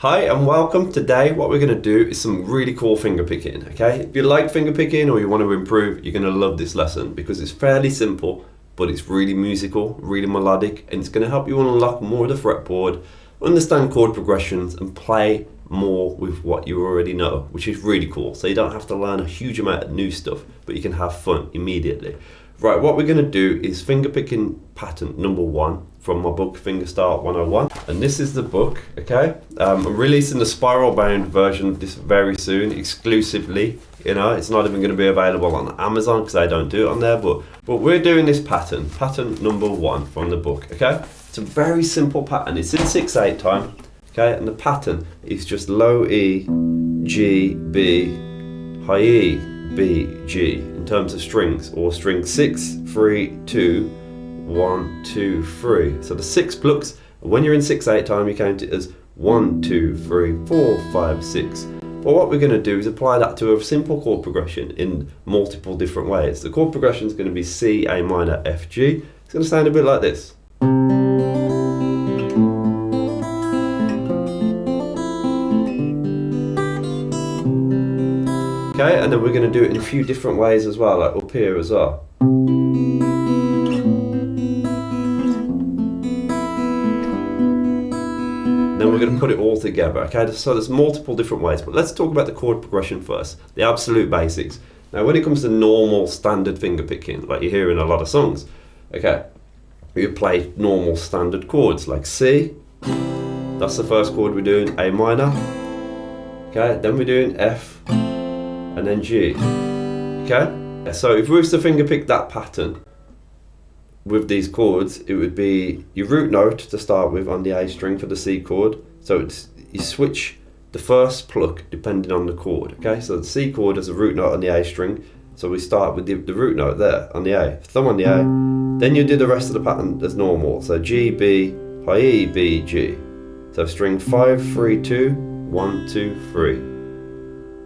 Hi and welcome. Today what we're going to do is some really cool finger picking, okay? If you like finger picking or you want to improve, you're going to love this lesson because it's fairly simple, but it's really musical, really melodic, and it's going to help you unlock more of the fretboard, understand chord progressions, and play more with what you already know, which is really cool. So you don't have to learn a huge amount of new stuff, but you can have fun immediately. Right, what we're going to do is finger picking pattern number 1 from my book Fingerstyle 101, and this is the book, okay? I'm releasing the spiral bound version of this very soon, exclusively. You know, it's not even going to be available on Amazon because I don't do it on there, but we're doing this pattern number 1 from the book, okay? It's a very simple pattern. It's in 6/8 time, okay? And the pattern is just low E, G, B, high E, B, G in terms of strings, or string 6, 3, 2, 1, 2, 3. So the 6 plucks, and when you're in 6/8 time, you count it as 1, 2, 3, 4, 5, 6. But what we're going to do is apply that to a simple chord progression in multiple different ways. The chord progression is going to be C, A minor, F, G. It's going to sound a bit like this. Okay, and then we're going to do it in a few different ways as well, like up here as well. Then we're going to put it all together, okay? So there's multiple different ways, but let's talk about the chord progression first, the absolute basics. Now when it comes to normal standard finger picking, like you hear in a lot of songs, okay, you play normal standard chords like C, that's the first chord we're doing, A minor, okay, then we're doing F, and then G, okay? So if we was to finger pick that pattern with these chords, it would be your root note to start with on the A string for the C chord. So it's, you switch the first pluck depending on the chord, okay? So the C chord has a root note on the A string, so we start with the root note there on the A, thumb on the A, then you do the rest of the pattern as normal. So G, B, high E, B, G. So string 5, 3, 2, 1, 2, 3.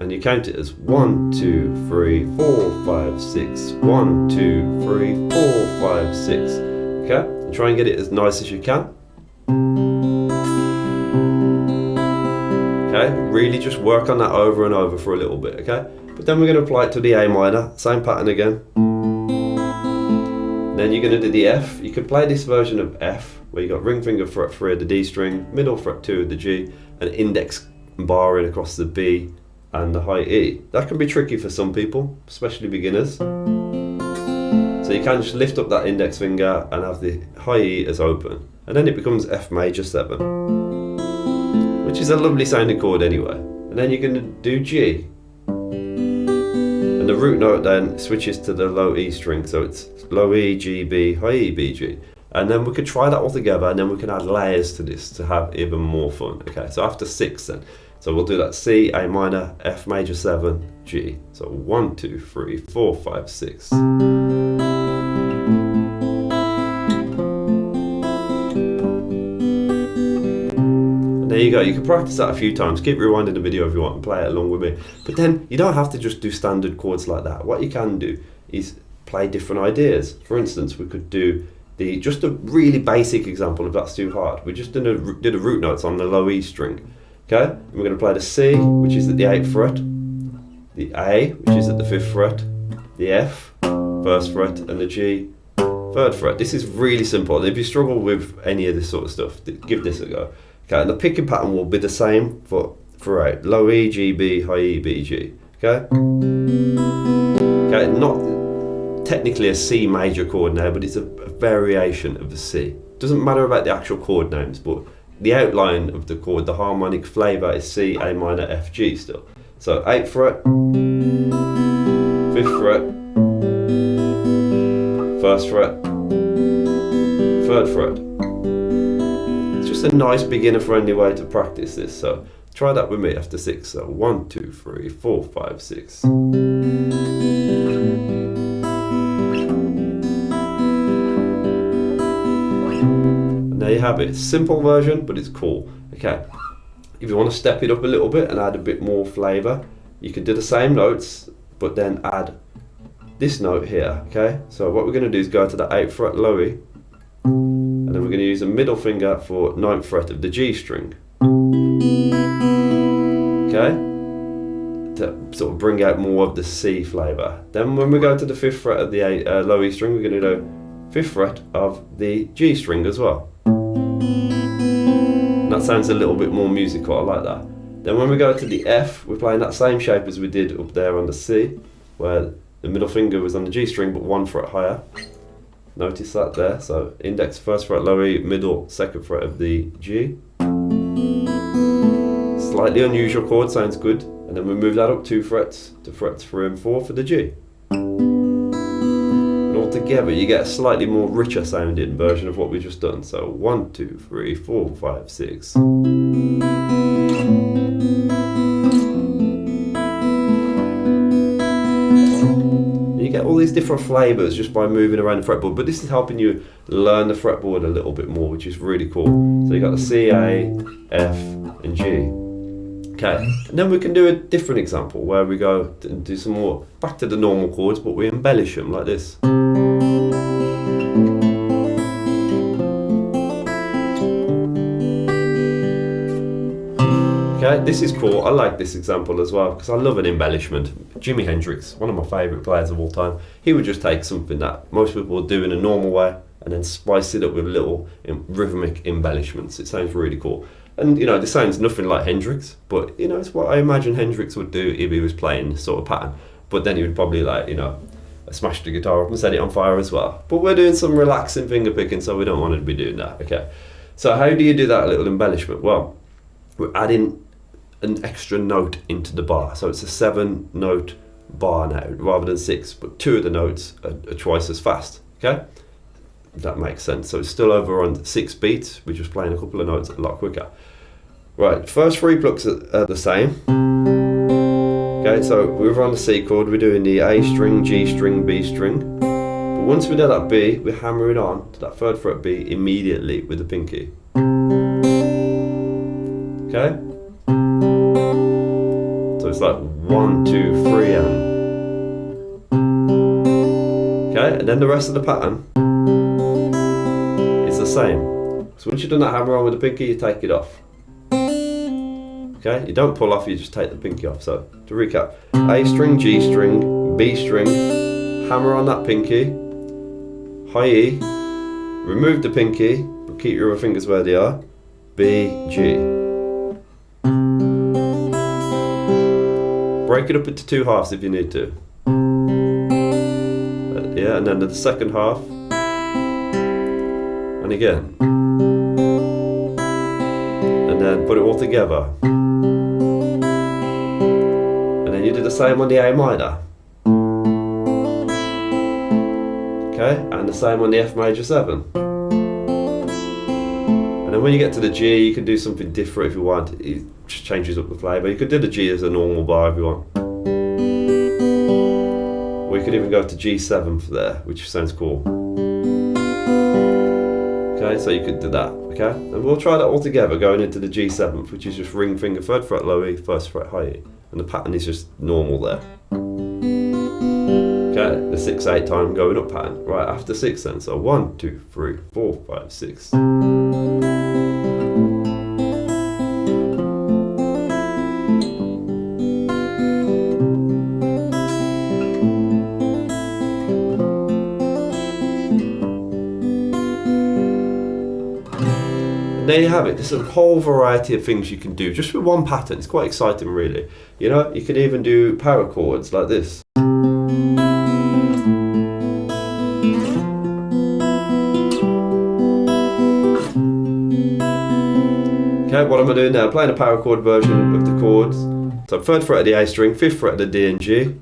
And you count it as 1, 2, 3, 4, 5, 6, 1, 2, 3, 4, 5, 6. Okay? And try and get it as nice as you can. Okay? Really just work on that over and over for a little bit, okay? But then we're going to apply it to the A minor, same pattern again. Then you're going to do the F. You could play this version of F, where you got ring finger fret 3 of the D string, middle fret 2 of the G, and index barring across the B and the high E. That can be tricky for some people, especially beginners. So you can just lift up that index finger and have the high E as open, and then it becomes F major 7, which is a lovely sounding chord anyway. And then you're going to do G, and the root note then switches to the low E string, so it's low E, G, B, high E, B, G. And then we could try that all together, and then we can add layers to this to have even more fun. Okay, so after 6 then. So we'll do that C, A minor, F major 7, G. So 1, 2, 3, 4, 5, 6. And there you go. You can practice that a few times. Keep rewinding the video if you want and play it along with me. But then you don't have to just do standard chords like that. What you can do is play different ideas. For instance, we could do just a really basic example if that's too hard. We just did a root notes on the low E string. Okay, and we're going to play the C, which is at the 8th fret, the A, which is at the 5th fret, the F, 1st fret, and the G, 3rd fret. This is really simple. If you struggle with any of this sort of stuff, give this a go. Okay, and the picking pattern will be the same throughout. Low E, G, B, high E, B, G. Okay? Okay, not technically a C major chord now, but it's a variation of the C. Doesn't matter about the actual chord names, but the outline of the chord, the harmonic flavour is C, A minor, F, G still. So 8th fret, 5th fret, 1st fret, 3rd fret. It's just a nice beginner friendly way to practice this, so try that with me after 6. So 1, 2, 3, 4, 5, 6. There you have it. Simple version, but it's cool. Okay, if you want to step it up a little bit and add a bit more flavour, you can do the same notes, but then add this note here. Okay, so what we're going to do is go to the 8th fret low E, and then we're going to use a middle finger for 9th fret of the G string. okay, to sort of bring out more of the C flavour. Then when we go to the 5th fret of the low E string, we're going to do 5th fret of the G string as well. And that sounds a little bit more musical, I like that. Then when we go to the F, we're playing that same shape as we did up there on the C, where the middle finger was on the G string but 1 fret higher. Notice that there, so index 1st fret, low E, middle 2nd fret of the G. Slightly unusual chord, sounds good. And then we move that up 2 frets to frets 3 and 4 for the G. And all together you get a slightly more richer sounding version of what we just done. So 1, 2, 3, 4, 5, 6. You get all these different flavours just by moving around the fretboard, but this is helping you learn the fretboard a little bit more, which is really cool. So you got the C, A, F and G. Okay, and then we can do a different example where we go and do some more back to the normal chords, but we embellish them like this. Okay, this is cool. I like this example as well because I love an embellishment. Jimi Hendrix, one of my favourite players of all time, he would just take something that most people would do in a normal way and then spice it up with little rhythmic embellishments. It sounds really cool. And you know, this sounds nothing like Hendrix, but you know, it's what I imagine Hendrix would do if he was playing this sort of pattern. But then he would probably, like, you know, smash the guitar up and set it on fire as well. But we're doing some relaxing finger picking, so we don't want to be doing that. Okay, so how do you do that little embellishment? Well, we're adding an extra note into the bar, so it's a 7-note bar now rather than 6, but 2 of the notes are twice as fast. Okay, that makes sense. So it's still over on 6 beats. We're just playing a couple of notes a lot quicker. Right, first 3 plucks are the same. Okay, so we're on the C chord, we're doing the A string, G string, B string. But once we do that B, we hammer it on to that 3rd fret B immediately with the pinky. Okay? So it's like 1, 2, 3 and. Okay, and then the rest of the pattern is the same. So once you've done that hammer on with the pinky, you take it off. Okay, you don't pull off, you just take the pinky off. So to recap, A string, G string, B string, hammer on that pinky, high E, remove the pinky, but keep your other fingers where they are, B, G. Break it up into 2 halves if you need to. Yeah, and then the second half, and again. And then put it all together. And then you do the same on the A minor. Okay, and the same on the F major 7. And then when you get to the G, you can do something different if you want. It just changes up the flavour. You could do the G as a normal bar if you want. Or you could even go to G7 for there, which sounds cool. Okay, so you could do that, okay? And we'll try that all together going into the G7th, which is just ring finger, 3rd fret low E, 1st fret high E. And the pattern is just normal there. Okay, the 6/8 time going up pattern. Right, after 6 then, so 1, 2, 3, 4, 5, 6. There you have it. There's a whole variety of things you can do just with one pattern. It's quite exciting, really. You know, you can even do power chords like this. Okay, what am I doing now? I'm playing a power chord version of the chords. So 3rd fret of the A string, 5th fret of the D and G,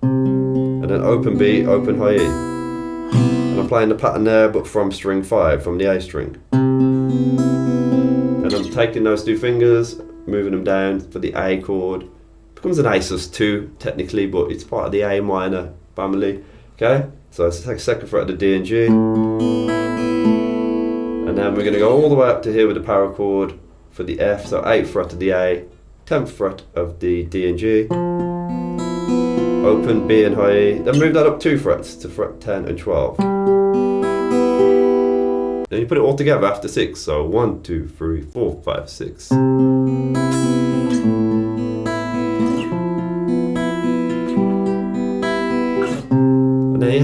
and then open B, open high E. And I'm playing the pattern there, but from string 5, from the A string. And I'm taking those 2 fingers, moving them down for the A chord. It becomes an A sus2 technically, but it's part of the A minor family. Okay, so let's take 2nd fret of the D and G. And then we're going to go all the way up to here with the power chord for the F, so 8th fret of the A, 10th fret of the D and G. Open B and high E, then move that up 2 frets to fret 10 and 12. Then you put it all together after 6, so 1, 2, 3, 4, 5, 6.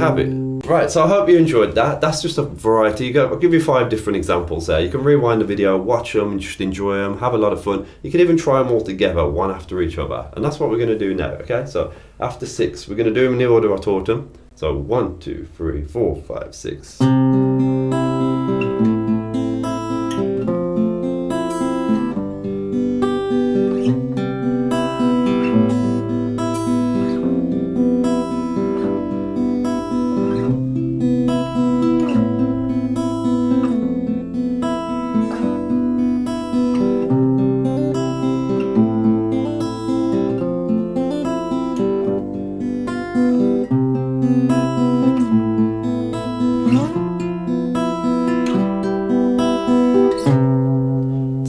have it. Right, so I hope you enjoyed that. That's just a variety. I'll give you 5 different examples there. You can rewind the video, watch them, and just enjoy them, have a lot of fun. You can even try them all together, one after each other. And that's what we're going to do now, okay? So after 6, we're going to do them in the order I taught them. So 1, 2, 3, 4, 5, 6.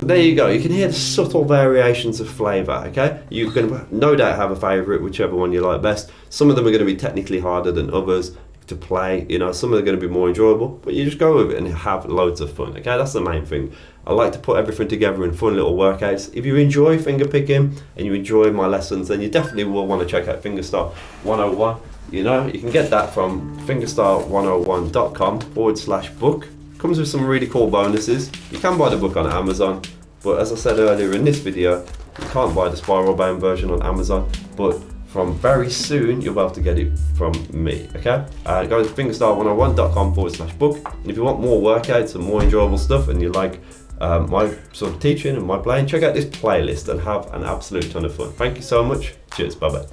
There you go, you can hear the subtle variations of flavour, okay? You can no doubt have a favourite, whichever one you like best. Some of them are going to be technically harder than others to play, you know, some of them are going to be more enjoyable, but you just go with it and have loads of fun, okay? That's the main thing. I like to put everything together in fun little workouts. If you enjoy fingerpicking and you enjoy my lessons, then you definitely will want to check out Fingerstyle 101. You know, you can get that from fingerstyle101.com/book. Comes with some really cool bonuses. You can buy the book on Amazon, but as I said earlier in this video, you can't buy the spiral bound version on Amazon, but from very soon you'll be able to get it from me, okay? Go to fingerstyle101.com/book, and if you want more workouts and more enjoyable stuff and you like my sort of teaching and my playing, check out this playlist and have an absolute ton of fun. Thank you so much. Cheers, bye bye.